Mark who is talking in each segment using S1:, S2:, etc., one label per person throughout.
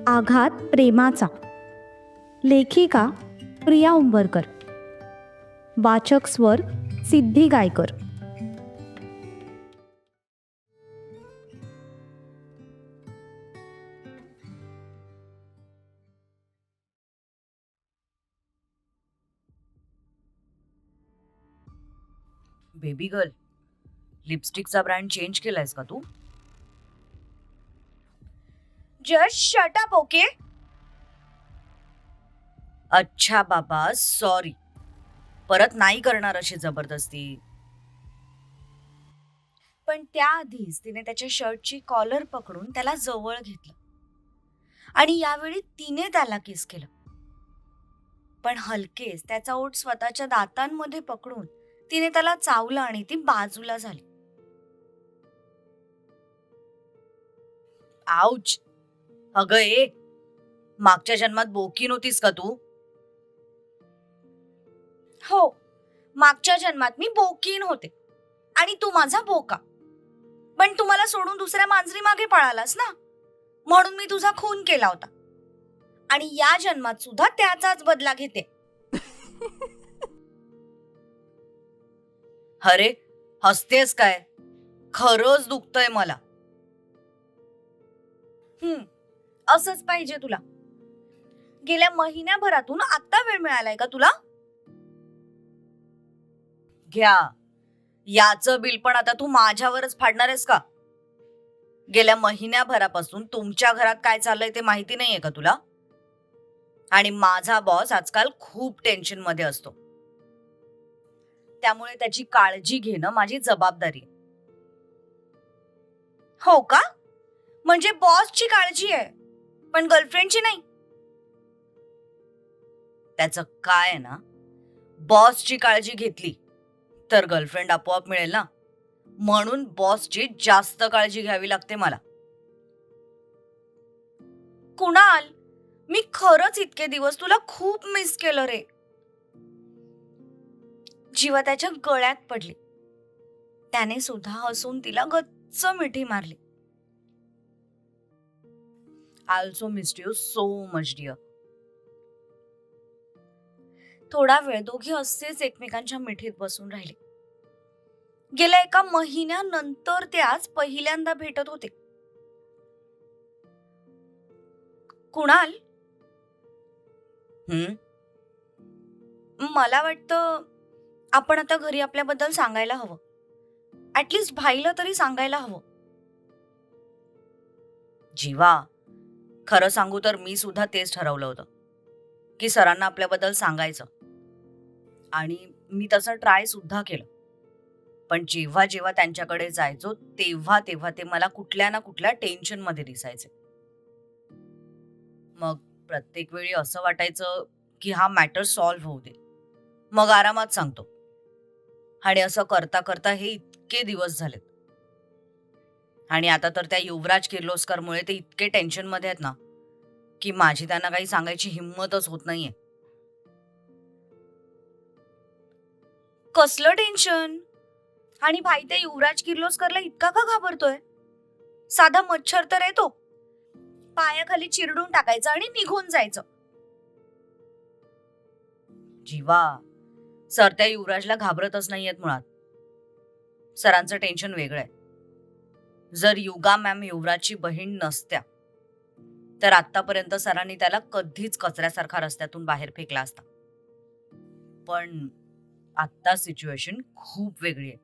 S1: आघात प्रेमाचा. लेखिका प्रिया उंबरकर. वाचक स्वर सिद्धी गायकर.
S2: बेबी गर्ल, लिपस्टिकचा ब्रँड चेंज केलायस का तू?
S3: Just shut up, okay?
S2: अच्छा बाबा, सॉरी. परत नाही करणार अशी जबरदस्ती.
S3: पण त्याआधीच तिने त्याच्या शर्टची कॉलर पकडून त्याला जवळ घेतलं आणि यावेळी तिने त्याला किस केलं. पण हलकेच त्याचा ओठ स्वतःच्या दातांमध्ये पकडून तिने त्याला चावलं आणि ती बाजूला झाली.
S2: आउच. अगं ए, मागच्या जन्मात बोकी नव्हतीस का तू?
S3: हो, मागच्या जन्मात मी बोकीन होते आणि तू माझा बोका. पण तू मला सोडून दुसऱ्या मांजरी मागे पळालास ना, म्हणून मी तुझा खून केला होता आणि या जन्मात सुद्धा त्याचाच बदला घेते.
S2: अरे, हसतेस काय? खरंच दुखतंय मला.
S3: असंच पाहिजे तुला. गेल्या महिन्याभरातून आता वेळ मिळालाय का तुला?
S2: घ्या, याचं बिल पण आता तू माझ्यावरच फाडणार आहेस का? गेल्या महिन्याभरापासून तुमच्या घरात काय चाललंय ते माहिती नाहीये का तुला? आणि माझा बॉस आजकाल खूप टेन्शन मध्ये असतो, त्यामुळे त्याची काळजी घेणं माझी जबाबदारी आहे.
S3: हो का? म्हणजे बॉसची काळजी आहे पण गर्लफ्रेंडची नाही?
S2: त्याचं काय आहे ना, बॉसची काळजी घेतली तर गर्लफ्रेंड आपोआप मिळेल ना, म्हणून बॉसची जास्त काळजी घ्यावी लागते मला.
S3: कुणाल, मी खरंच इतके दिवस तुला खूप मिस केलं रे. जीवा त्याच्या गळ्यात पडली. त्याने सुद्धा हसून तिला गच्च मिठी मारली.
S2: I also missed you so much dear.
S3: थोडा वेळ दोघी असेच एकमेकांच्या मिठीत बसून राहिले. गेल्या एका महिन्यानंतर ते आज पहिल्यांदा भेटत होते. कुणाल, मला वाटतं आपण आता घरी आपल्याबद्दल सांगायला हवं. ऍटलिस्ट भाईला तरी सांगायला हवं.
S2: जीवा, खरं सांगू तर मी सुद्धा तेच ठरवलं होतं की सरांना आपल्याबद्दल सांगायचं, आणि मी तसं ट्राय सुद्धा केलं. पण जेव्हा जेव्हा त्यांच्याकडे जायचो तेव्हा तेव्हा ते मला कुठल्या ना कुठल्या टेन्शन मध्ये दिसायचे. मग प्रत्येक वेळी असं वाटायचं की हा मॅटर सॉल्व्ह होऊ दे, मग आरामात सांगतो. आणि असं करता करता हे इतके दिवस झालेत. आणि आता तर त्या युवराज किर्लोस्करमुळे ते इतके टेन्शन मध्ये आहेत ना की माझी त्यांना काही सांगायची हिंमतच होत नाहीये.
S3: कसलं टेन्शन? आणि भाई त्या युवराज किर्लोस्करला इतका का घाबरतोय? साधा मच्छर तर येतो, पायाखाली चिरडून टाकायचं आणि निघून जायचं.
S2: जीवा, सर त्या युवराजला घाबरतच नाहीयेत मुळात. सरांचं टेन्शन वेगळं आहे. जर युगा मॅम युवराजची बहीण नसत्या तर आतापर्यंत सरांनी त्याला कधीच कचऱ्यासारखा रस्त्यातून बाहेर फेकला असता. पण आता सिच्युएशन खूप वेगळी आहे.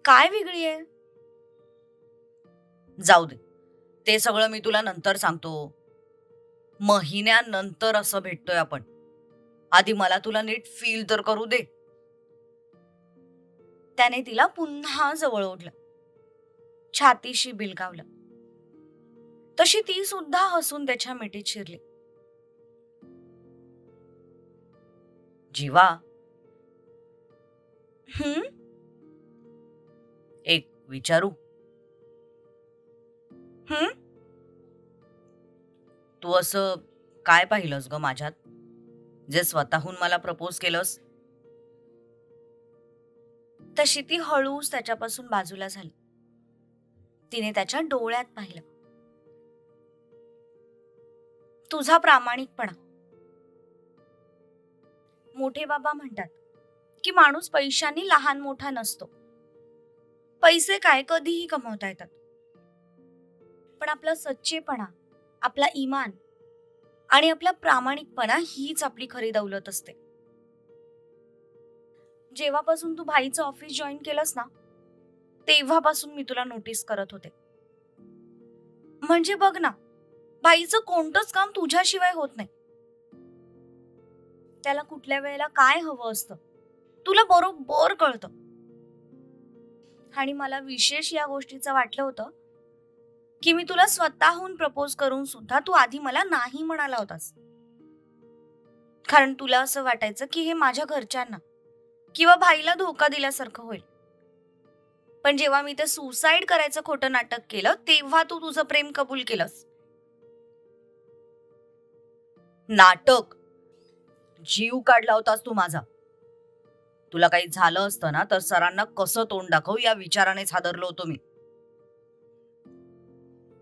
S3: काय वेगळी आहे?
S2: जाऊ दे, ते सगळं मी तुला नंतर सांगतो. महिन्यानंतर असं भेटतोय आपण. आधी मला तुला नीट फील तर करू दे.
S3: त्याने तिला पुन्हा जवळ ओढलं, छातीशी बिलगावलं. तशी ती सुद्धा हसून त्याच्या मिठीत शिरली.
S2: जीवा, एक विचारू? तू असं काय पाहिलंस ग माझ्यात, जे स्वतःहून मला प्रपोज केलंस?
S3: तशी ती हळूच त्याच्यापासून बाजूला झाली. तिने त्याच्या डोळ्यात पाहिलं. तुझा प्रामाणिकपणा. मोठे बाबा म्हणतात की माणूस पैशांनी लहान मोठा नसतो. पैसे काय कधीही कमवता येतात, पण आपला सच्चेपणा, आपला इमान आणि आपला प्रामाणिकपणा हीच आपली खरी दौलत असते. जेव्हापासून तू भाईचं ऑफिस जॉईन केलंस ना, तेव्हापासून मी तुला नोटीस करत होते. म्हणजे बघ ना, भाईचं कोणतंच काम तुझ्याशिवाय होत नाही. त्याला कुठल्या वेळेला काय हवं असतं तुला बरोबर कळतं. आणि मला विशेष या गोष्टीचं वाटलं होतं की मी तुला स्वतःहून प्रपोज करून सुद्धा तू आधी मला नाही म्हणाला होतास. कारण तुला असं वाटायचं की हे माझ्या घरच्यांना किंवा भाईला धोका दिल्यासारखं होईल. पण जेव्हा मी ते सुसाईड करायचं खोटं नाटक केलं, तेव्हा तू तुझं प्रेम कबूल केलंस.
S2: नाटक? जीव काढला होतास तू माझा. तुला काही झालं असतं ना तर सरांना कसं तोंड दाखवू या विचारानेच हादरलो होतो मी.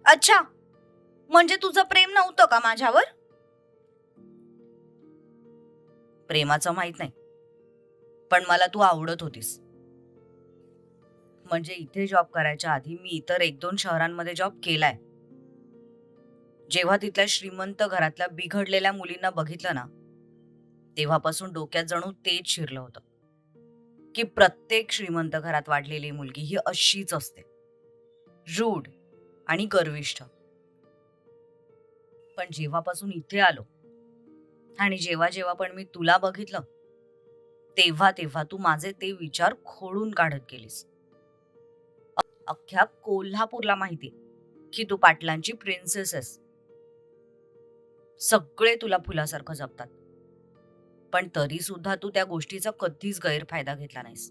S3: अच्छा, म्हणजे तुझं प्रेम नव्हतं का माझ्यावर?
S2: प्रेमाचं माहित नाही, पण मला तू आवडत होतीस. म्हणजे इथे जॉब करायच्या आधी मी इतर 1-2 शहरांमध्ये जॉब केलाय. जेव्हा तिथल्या श्रीमंत घरातल्या बिघडलेल्या मुलींना बघितलं ना, तेव्हापासून डोक्यात जणू तेच शिरलं होतं की प्रत्येक श्रीमंत घरात वाढलेली मुलगी ही अशीच असते, रूढ आणि गर्विष्ठ. पण जेव्हापासून इथे आलो आणि जेव्हा जेव्हा पण मी तुला बघितलं, तेव्हा तेव्हा तू माझे ते विचार खोडून काढत गेलीस. अख्ख्या कोल्हापूरला माहिती की तू पाटलांची प्रिन्सेस आहेस. सगळे तुला फुलासारखं जपतात, पण तरी सुद्धा तू त्या गोष्टीचा कधीच गैरफायदा घेतला नाहीस.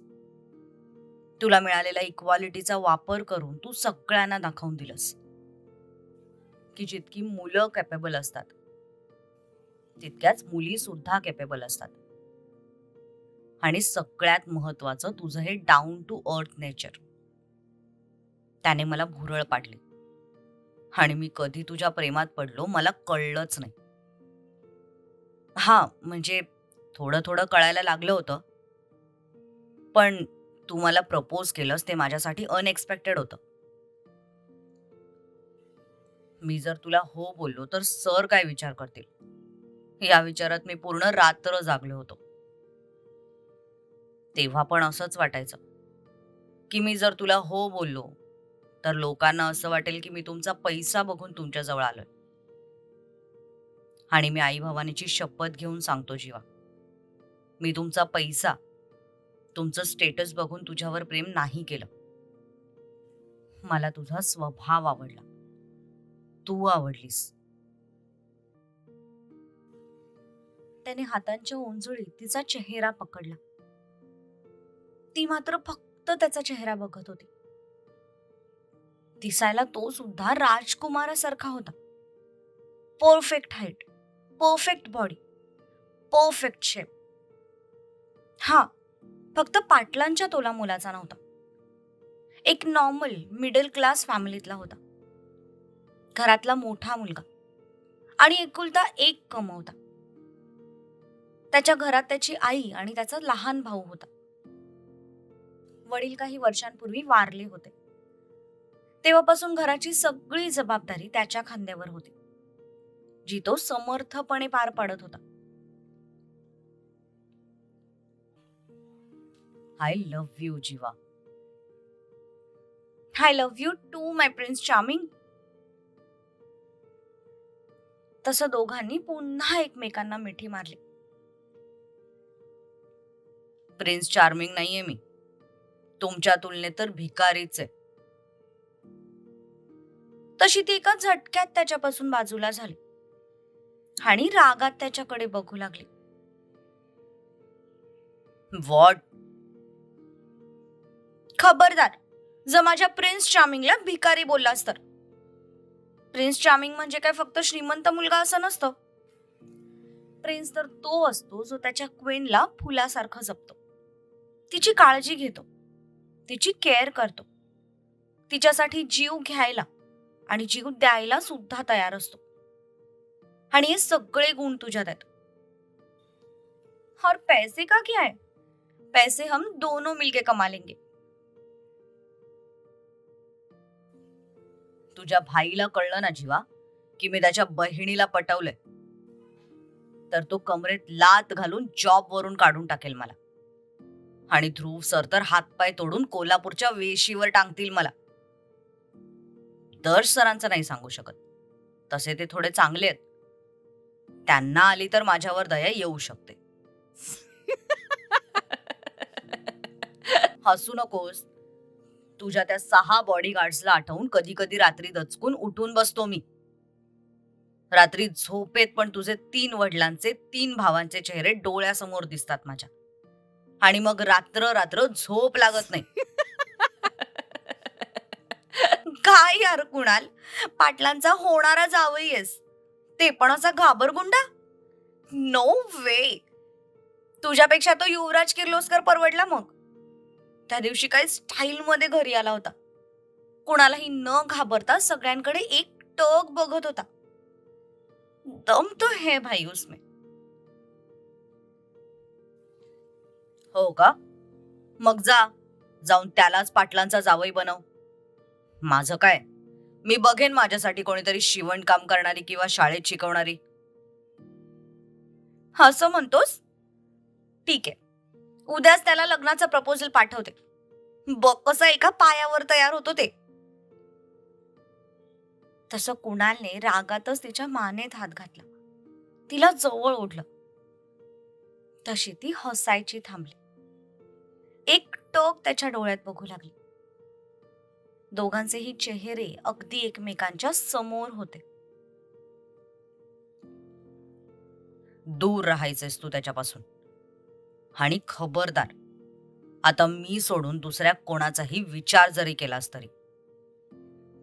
S2: तुला मिळालेल्या इक्वालिटीचा वापर करून तू सगळ्यांना दाखवून दिलंस की जितकी मुलं कॅपेबल असतात तितक्याच मुली सुद्धा कॅपेबल असतात. आणि सगळ्यात महत्वाचं तुझं हे डाऊन टू अर्थ नेचर, त्याने मला भुरळ पाडली. आणि मी कधी तुझ्या प्रेमात पडलो मला कळलंच नाही. हा, म्हणजे थोडं थोडं कळायला लागलं होतं, पण तू मला प्रपोज केलंस ते माझ्यासाठी अनएक्सपेक्टेड होतं. मी जर तुला हो बोललो तर सर काय विचार करतील या विचारात मी पूर्ण रात्र जागलो होतो. तेव्हा पण असंच वाटायचं की मी जर तुला हो बोललो तर लोकांना असं वाटेल की मी तुमचा पैसा बघून तुमच्या जवळ आलोय. आणि मी आई भवानीची शपथ घेऊन सांगतो जीवा, मी तुमचा पैसा, तुमचं स्टेटस बघून तुझ्यावर प्रेम नाही केलं. मला तुझा स्वभाव आवडला, तू आवडलीस.
S3: त्याने हातांच्या ओंजळीत तिचा चेहरा पकडला. ती मात्र फक्त त्याचा चेहरा बघत होती. दिसायला तो सुद्धा राजकुमारासारखा होता. Perfect height, perfect body, perfect shape. हा, फक्त पाटलांच्या तोला मुलाचा नव्हता. एक नॉर्मल मिडल क्लास फॅमिलीतला होता. घरातला मोठा मुलगा आणि एकुलता एक कमवता. त्याच्या घरात त्याची आई आणि त्याचा लहान भाऊ होता. वडील काही वर्षांपूर्वी वारले होते. तेव्हापासून घराची सगळी जबाबदारी त्याच्या खांद्यावर होती, जी तो समर्थपणे पार पाडत होता.
S2: I love you Jeeva.
S3: I love you too my prince charming. तसं दोघांनी पुन्हा एकमेकांना मिठी मारली.
S2: प्रिन्स चार्मिंग नाहीये मी, तुमच्या तुलनेत तर भिकारीच आहे.
S3: तशी ती एका झटक्यात त्याच्यापासून बाजूला झाली आणि रागात त्याच्याकडे बघू लागली.
S2: व्हॉट?
S3: खबरदार, जर माझ्या प्रिन्स चार्मिंगला भिकारी बोललास तर. प्रिन्स चार्मिंग म्हणजे काय फक्त श्रीमंत मुलगा असं नसतं. प्रिन्स तर तो असतो जो त्याच्या क्वीनला फुलासारखं जपतो, तिची काळजी घेतो, तिची केअर करतो, तिच्यासाठी जीव घ्यायला आणि जीव द्यायला सुद्धा तयार असतो. आणि हे सगळे गुण तुझ्यात आहेत. और पैसे का क्या है? पैसे हम दोनों मिलके कमा लेंगे.
S2: तुझ्या भाईला कळलं ना जीवा की मी त्याच्या बहिणीला पटवलंय, तर तो कमरेत लात घालून जॉब वरून काढून टाकेल मला. आणि ध्रुव सर तर हातपाय तोडून कोल्हापूरच्या वेशीवर टांगतील मला. दर्श सरांचं नाही सांगू शकत, तसे ते थोडे चांगले आहेत. त्यांना आली तर माझ्यावर दया येऊ शकते. हसू नकोस. तुझ्या त्या 6 बॉडीगार्ड्सला आठवून कधी कधी रात्री दचकून उठून बसतो मी. रात्री झोपेत पण तुझे 3 वडिलांचे 3 भावांचे चेहरे डोळ्यासमोर दिसतात माझ्या. आणि मग रात्र रात्र झोप लागत नाही.
S3: काय यार कुणाल, पाटलांचा होणारा जावई आहेस, ते पण असा घाबरगुंडा. नो वे. तुझ्यापेक्षा तो युवराज किर्लोस्कर परवडला. मग त्या दिवशी काय स्टाईल मध्ये घरी आला होता. कुणालाही न घाबरता सगळ्यांकडे एक टक बघत होता. दम तो है भाई उसमें.
S2: हो का? मग जाऊन त्यालाच पाटलांचा जावई बनव. माझं काय, मी बघेन माझ्यासाठी कोणीतरी शिवणकाम करणारी किंवा शाळेत शिकवणारी.
S3: असं म्हणतोस? ठीक आहे, उद्याच त्याला लग्नाचा प्रपोजल पाठवते. बघ कसं एका पायावर तयार होतो ते. तसं कुणालने रागातच तिच्या मानेत हात घातला, तिला जवळ ओढलं. तशी ती हसायची थांबली. एक टोक त्याच्या डोळ्यात बघू लागली. दोघांचेही चेहरे अगदी एकमेकांच्या समोर होते.
S2: दूर राहायचेस तू त्याच्यापासून. आणि खबरदार, आता मी सोडून दुसऱ्या कोणाचाही विचार जरी केलास तरी.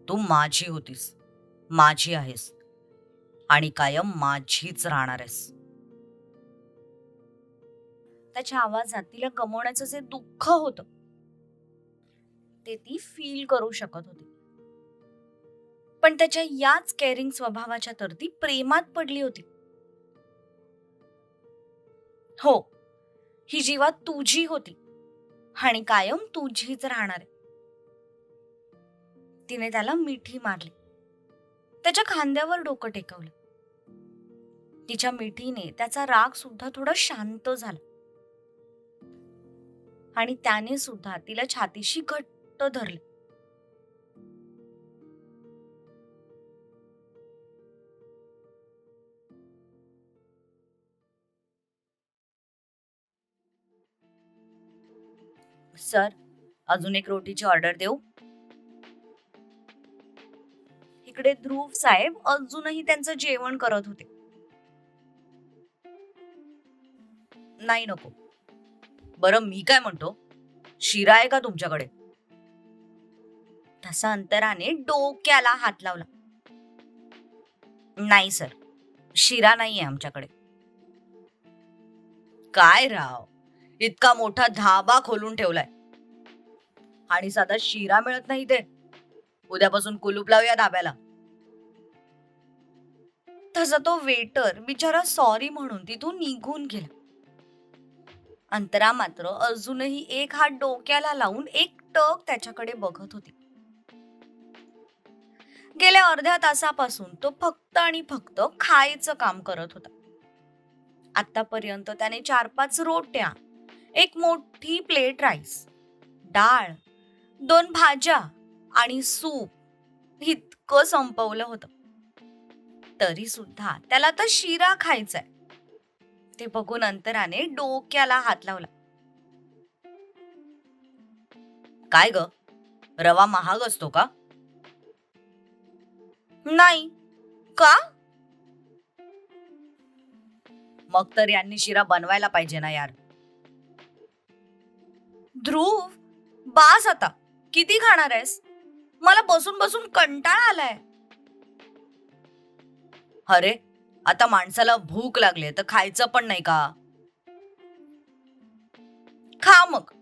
S2: तू माझी होतीस, माझी आहेस आणि कायम माझीच राहणार आहेस.
S3: त्याच्या आवाजात तिला गमावण्याचं जे दुःख होतं ते ती फील करू शकत होती. पण त्याच्या याच केअरिंग स्वभावाच्या तर ती प्रेमात पडली होती. हो, ही जीवा तुझी होती आणि कायम तुझीच राहणार आहे. तिने त्याला मिठी मारली, त्याच्या खांद्यावर डोकं टेकवलं. तिच्या मिठीने त्याचा राग सुद्धा थोडा शांत झाला आणि त्याने सुद्धा तिला छातीशी घट्ट धरले.
S2: सर, अजून एक रोटीची ऑर्डर देऊ?
S3: इकडे ध्रुव साहेब अजूनही त्यांचं जेवण करत होते.
S2: नाही नको. बरं मी काय म्हणतो, शिरा आहे का तुमच्याकडे?
S3: तसा अंतराने डोक्याला हात लावला. नाही सर, शिरा नाहीये आमच्याकडे.
S2: काय राव, इतका मोठा धाबा खोलून ठेवलाय आणि साधा शिरा मिळत नाही ते? उद्यापासून कुलूप लावूया धाब्याला.
S3: तसा तो वेटर बिचारा सॉरी म्हणून तिथून निघून गेला. अंतरा मात्र अजूनही एक हात डोक्याला लावून एक टक त्याच्याकडे बघत होती. गेल्या अर्ध्या तासापासून तो फक्त आणि फक्त खायचं काम करत होता. आतापर्यंत त्याने 4-5 रोट्या, एक मोठी प्लेट राईस, डाळ, 2 भाज्या आणि सूप इतकं संपवलं होतं. तरी सुद्धा त्याला तर शिरा खायचाय. ते बघून अंतराने डोक्याला हात लावला.
S2: काय ग, रवा महाग असतो का?
S3: नाही का?
S2: मग तर यांनी शिरा बनवायला पाहिजे ना यार.
S3: ध्रुव, बास आता. किती खाणार आहेस? मला बसून बसून कंटाळा आलाय.
S2: अरे, आता माणसाला भूक लागली तर खायचं पण नाही का?
S3: खा मग,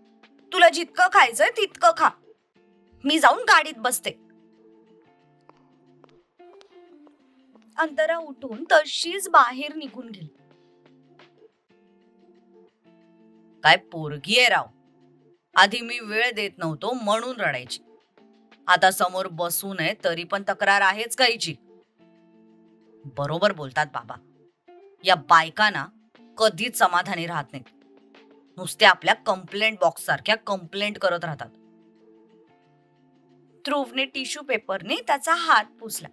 S3: तुला जितकं खायचंय तितकं खा. मी जाऊन गाडीत बसते. अंतरा उठून तशीच बाहेर निघून गेली.
S2: काय पोरगी आहे राव. आधी मी वेळ देत नव्हतो म्हणून रडायची. आता समोर बसू नये तरी पण तक्रार आहेच काहीची. बरोबर बोलतात बाबा. या बायकांना कधीच समाधानी राहत नाहीत. नुसते आपल्या कंप्लेंट बॉक्स सारख्या कंप्लेंट करत राहतात.
S3: ध्रुवने टिश्यू पेपरने त्याचा हात पुसला.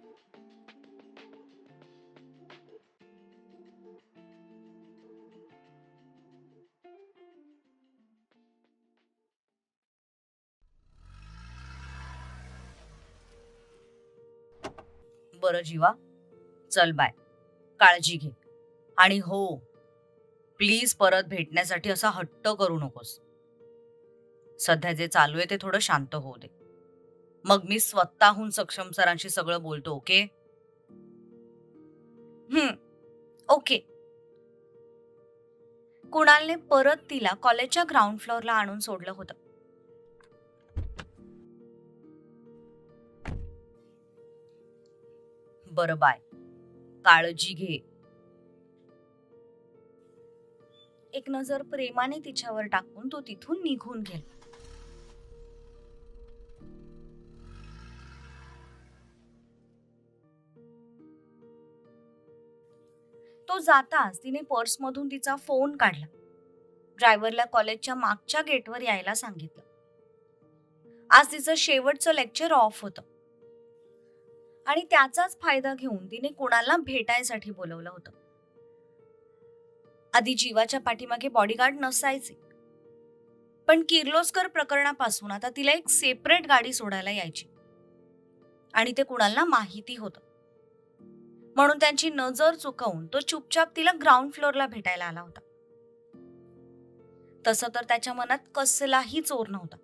S2: बरं जीवा, चल बाय. काळजी घे. आणि हो, प्लीज परत भेटण्यासाठी असा हट्ट करू नकोस. सध्या जे चालू आहे ते थोडं शांत होऊ दे. मग मी स्वतःहून सक्षम सरांशी सगळं बोलतो. ओके?
S3: ओके. कुणालने परत तिला कॉलेजच्या ग्राउंड फ्लोअरला आणून सोडलं होतं.
S2: बरं बाय. काळजी घे.
S3: एक नजर प्रेमाने तिच्यावर टाकून तो तिथून निघून गेला. तो जाताच तिने पर्समधून तिचा फोन काढला. ड्रायव्हरला कॉलेजच्या मागच्या गेटवर यायला सांगितलं. आज तिचं शेवटचं लेक्चर ऑफ होतं आणि त्याचाच फायदा घेऊन तिने कुणालला भेटायसाठी बोलवलं होतं. आधी जीवाच्या पाठीमागे बॉडीगार्ड नसायचे, पण किर्लोस्कर प्रकरणापासून आता तिला एक सेपरेट गाडी सोडायला यायची आणि ते कुणालला माहिती होतं. म्हणून त्यांची नजर चुकवून तो चुपचाप तिला ग्राउंड फ्लोअरला भेटायला आला होता. तसं तर त्याच्या मनात कसलाही चोर नव्हता,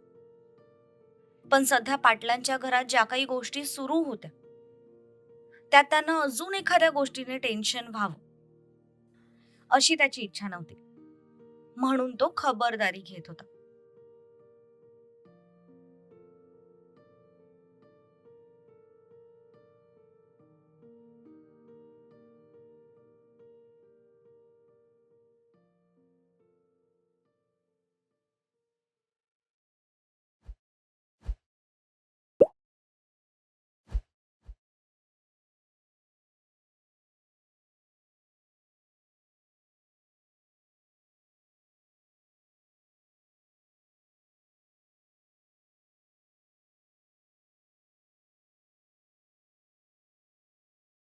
S3: पण सध्या पाटलांच्या घरात ज्या काही गोष्टी सुरू होत्या त्यात त्यांना अजून एखाद्या गोष्टीने टेन्शन व्हावं अशी त्याची इच्छा नव्हती. म्हणून तो खबरदारी घेत होता.